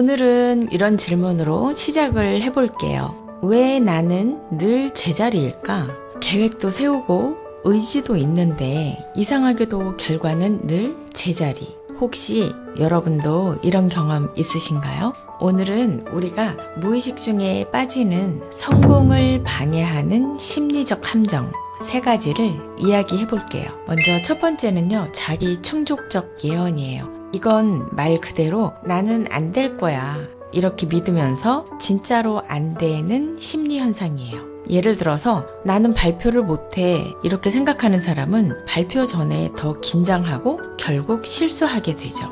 오늘은 이런 질문으로 시작을 해볼게요. 왜 나는 늘 제자리일까? 계획도 세우고 의지도 있는데 이상하게도 결과는 늘 제자리. 혹시 여러분도 이런 경험 있으신가요? 오늘은 우리가 무의식 중에 빠지는 성공을 방해하는 심리적 함정 3가지를 이야기해 볼게요. 먼저 첫 번째는요, 자기 충족적 예언이에요. 이건 말 그대로 나는 안 될 거야 이렇게 믿으면서 진짜로 안 되는 심리 현상이에요. 예를 들어서 나는 발표를 못해 이렇게 생각하는 사람은 발표 전에 더 긴장하고 결국 실수하게 되죠.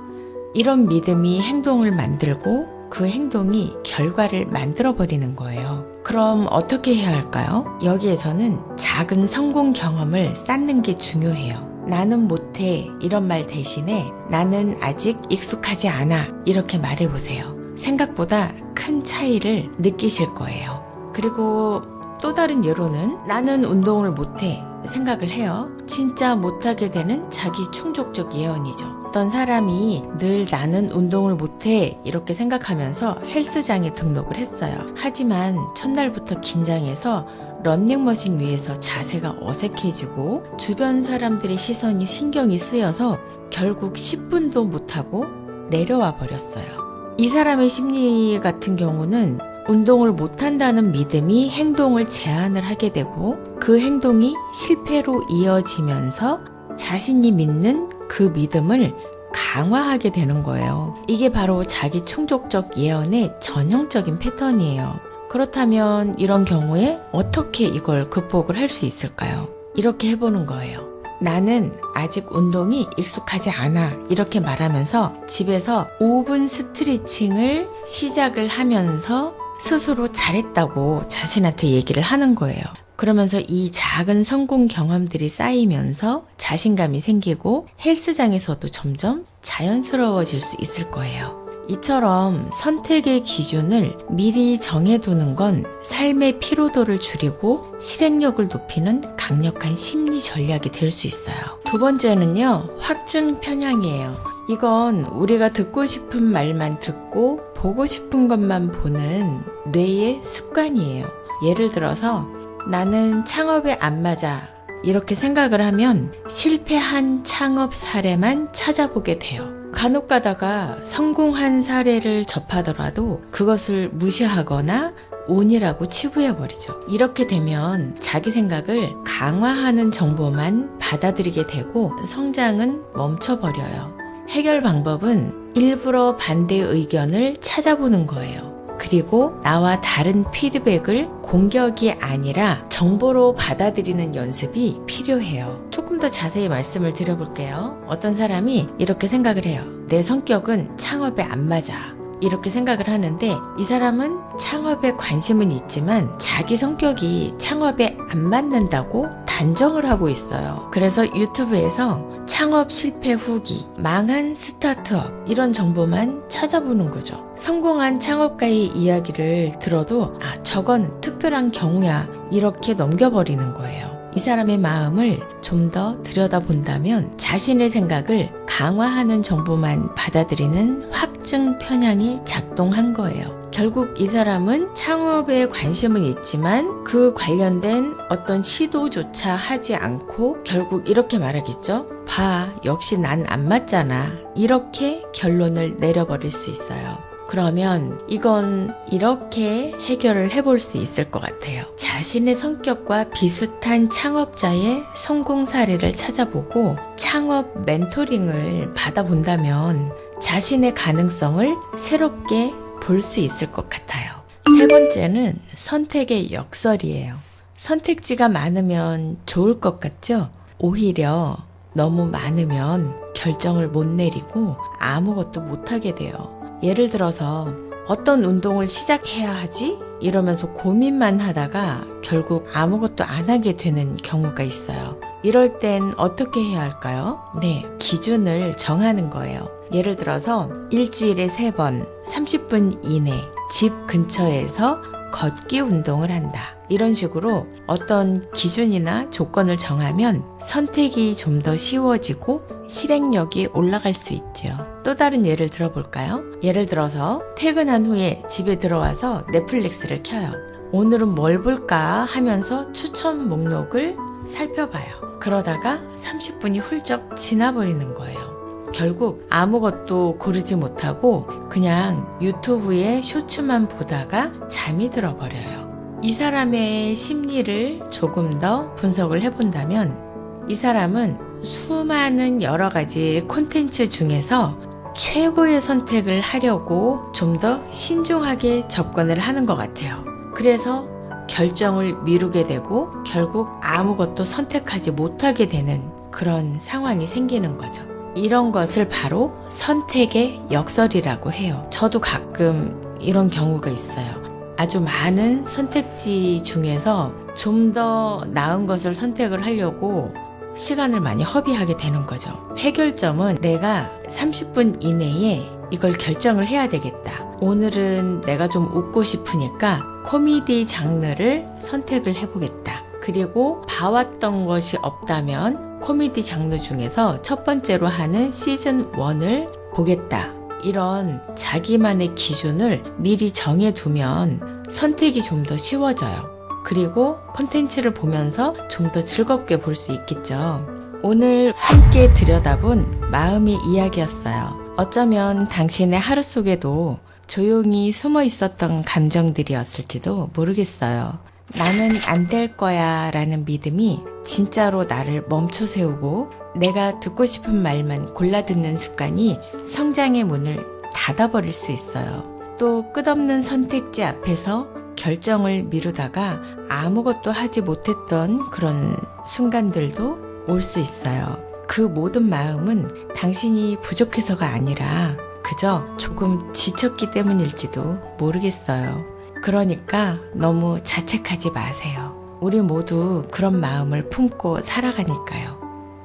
이런 믿음이 행동을 만들고 그 행동이 결과를 만들어버리는 거예요. 그럼 어떻게 해야 할까요? 여기에서는 작은 성공 경험을 쌓는 게 중요해요. 나는 못해 이런 말 대신에 나는 아직 익숙하지 않아 이렇게 말해보세요. 생각보다 큰 차이를 느끼실 거예요. 그리고 또 다른 예로는 나는 운동을 못해 생각을 해요. 진짜 못하게 되는 자기 충족적 예언이죠. 어떤 사람이 늘 나는 운동을 못해 이렇게 생각하면서 헬스장에 등록을 했어요. 하지만 첫날부터 긴장해서 러닝머신 위에서 자세가 어색해지고 주변 사람들의 시선이 신경이 쓰여서 결국 10분도 못하고 내려와 버렸어요. 이 사람의 심리 같은 경우는 운동을 못한다는 믿음이 행동을 제한을 하게 되고 그 행동이 실패로 이어지면서 자신이 믿는 그 믿음을 강화하게 되는 거예요. 이게 바로 자기 충족적 예언의 전형적인 패턴이에요. 그렇다면 이런 경우에 어떻게 이걸 극복을 할 수 있을까요? 이렇게 해보는 거예요. 나는 아직 운동이 익숙하지 않아 이렇게 말하면서 집에서 5분 스트레칭을 시작을 하면서 스스로 잘했다고 자신한테 얘기를 하는 거예요. 그러면서 이 작은 성공 경험들이 쌓이면서 자신감이 생기고 헬스장에서도 점점 자연스러워질 수 있을 거예요. 이처럼 선택의 기준을 미리 정해두는 건 삶의 피로도를 줄이고 실행력을 높이는 강력한 심리 전략이 될 수 있어요. 두 번째는요, 확증 편향이에요. 이건 우리가 듣고 싶은 말만 듣고 보고 싶은 것만 보는 뇌의 습관이에요. 예를 들어서 나는 창업에 안 맞아 이렇게 생각을 하면 실패한 창업 사례만 찾아보게 돼요. 간혹 가다가 성공한 사례를 접하더라도 그것을 무시하거나 운이라고 치부해버리죠. 이렇게 되면 자기 생각을 강화하는 정보만 받아들이게 되고 성장은 멈춰버려요. 해결 방법은 일부러 반대 의견을 찾아보는 거예요. 그리고 나와 다른 피드백을 공격이 아니라 정보로 받아들이는 연습이 필요해요. 조금 더 자세히 말씀을 드려볼게요. 어떤 사람이 이렇게 생각을 해요. 내 성격은 창업에 안 맞아. 이렇게 생각을 하는데 이 사람은 창업에 관심은 있지만 자기 성격이 창업에 안 맞는다고 단정을 하고 있어요. 그래서 유튜브에서 창업 실패 후기, 망한 스타트업 이런 정보만 찾아보는 거죠. 성공한 창업가의 이야기를 들어도 저건 특별한 경우야 이렇게 넘겨버리는 거예요. 이 사람의 마음을 좀 더 들여다본다면 자신의 생각을 강화하는 정보만 받아들이는 확증 편향이 작동한 거예요. 결국 이 사람은 창업에 관심은 있지만 그 관련된 어떤 시도조차 하지 않고 결국 이렇게 말하겠죠. 봐, 역시 난 안 맞잖아. 이렇게 결론을 내려버릴 수 있어요. 그러면 이건 이렇게 해결을 해볼 수 있을 것 같아요. 자신의 성격과 비슷한 창업자의 성공 사례를 찾아보고 창업 멘토링을 받아본다면 자신의 가능성을 새롭게 볼 수 있을 것 같아요. 세 번째는 선택의 역설이에요. 선택지가 많으면 좋을 것 같죠? 오히려 너무 많으면 결정을 못 내리고 아무것도 못하게 돼요. 예를 들어서 어떤 운동을 시작해야 하지? 이러면서 고민만 하다가 결국 아무것도 안 하게 되는 경우가 있어요. 이럴 땐 어떻게 해야 할까요? 네, 기준을 정하는 거예요. 예를 들어서 일주일에 3번, 30분 이내 집 근처에서 걷기 운동을 한다. 이런 식으로 어떤 기준이나 조건을 정하면 선택이 좀 더 쉬워지고 실행력이 올라갈 수 있죠. 또 다른 예를 들어볼까요? 예를 들어서 퇴근한 후에 집에 들어와서 넷플릭스를 켜요. 오늘은 뭘 볼까 하면서 추천 목록을 살펴봐요. 그러다가 30분이 훌쩍 지나버리는 거예요. 결국 아무것도 고르지 못하고 그냥 유튜브에 쇼츠만 보다가 잠이 들어버려요. 이 사람의 심리를 조금 더 분석을 해본다면 이 사람은 수많은 여러 가지 콘텐츠 중에서 최고의 선택을 하려고 좀 더 신중하게 접근을 하는 것 같아요. 그래서 결정을 미루게 되고 결국 아무것도 선택하지 못하게 되는 그런 상황이 생기는 거죠. 이런 것을 바로 선택의 역설이라고 해요. 저도 가끔 이런 경우가 있어요. 아주 많은 선택지 중에서 좀 더 나은 것을 선택을 하려고 시간을 많이 허비하게 되는 거죠. 해결점은 내가 30분 이내에 이걸 결정을 해야 되겠다. 오늘은 내가 좀 웃고 싶으니까 코미디 장르를 선택을 해보겠다. 그리고 봐왔던 것이 없다면 코미디 장르 중에서 첫 번째로 하는 시즌 1을 보겠다. 이런 자기만의 기준을 미리 정해두면 선택이 좀 더 쉬워져요. 그리고 콘텐츠를 보면서 좀 더 즐겁게 볼 수 있겠죠. 오늘 함께 들여다본 마음의 이야기였어요. 어쩌면 당신의 하루 속에도 조용히 숨어 있었던 감정들이었을지도 모르겠어요. 나는 안 될 거야 라는 믿음이 진짜로 나를 멈춰 세우고 내가 듣고 싶은 말만 골라 듣는 습관이 성장의 문을 닫아버릴 수 있어요. 또 끝없는 선택지 앞에서 결정을 미루다가 아무것도 하지 못했던 그런 순간들도 올 수 있어요. 그 모든 마음은 당신이 부족해서가 아니라 그저 조금 지쳤기 때문일지도 모르겠어요. 그러니까 너무 자책하지 마세요. 우리 모두 그런 마음을 품고 살아가니까요.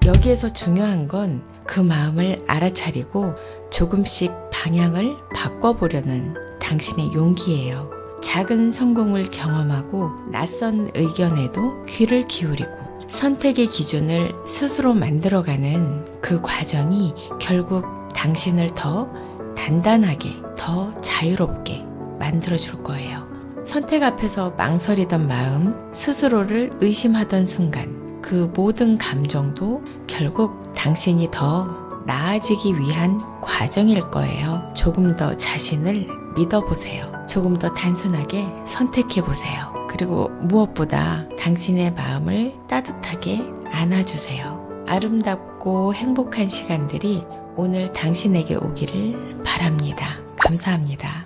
여기에서 중요한 건 그 마음을 알아차리고 조금씩 방향을 바꿔보려는 당신의 용기예요. 작은 성공을 경험하고 낯선 의견에도 귀를 기울이고 선택의 기준을 스스로 만들어가는 그 과정이 결국 당신을 더 단단하게, 더 자유롭게 만들어줄 거예요. 선택 앞에서 망설이던 마음, 스스로를 의심하던 순간 그 모든 감정도 결국 당신이 더 나아지기 위한 과정일 거예요. 조금 더 자신을 믿어보세요. 조금 더 단순하게 선택해보세요. 그리고 무엇보다 당신의 마음을 따뜻하게 안아주세요. 아름답고 행복한 시간들이 오늘 당신에게 오기를 바랍니다. 감사합니다.